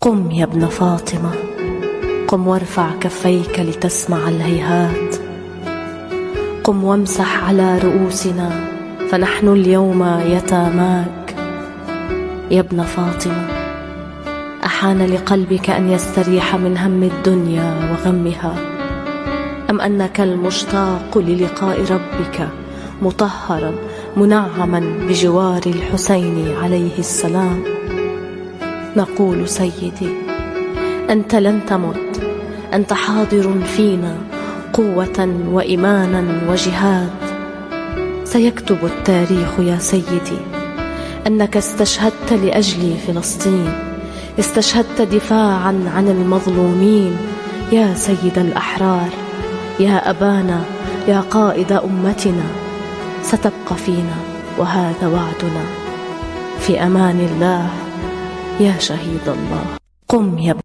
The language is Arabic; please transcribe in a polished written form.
قم يا ابن فاطمة، قم وارفع كفيك لتسمع الهيهات. قم وامسح على رؤوسنا فنحن اليوم يتاماك. يا ابن فاطمة، أحان لقلبك أن يستريح من هم الدنيا وغمها، أم أنك المشتاق للقاء ربك مطهرا منعما بجوار الحسين عليه السلام؟ نقول سيدي، أنت لن تمت، أنت حاضر فينا قوة وإيمانا وجهاد. سيكتب التاريخ يا سيدي أنك استشهدت لأجل فلسطين، استشهدت دفاعا عن المظلومين. يا سيد الأحرار، يا أبانا، يا قائد أمتنا، ستبقى فينا وهذا وعدنا. في أمان الله يا شهيد الله. قم يا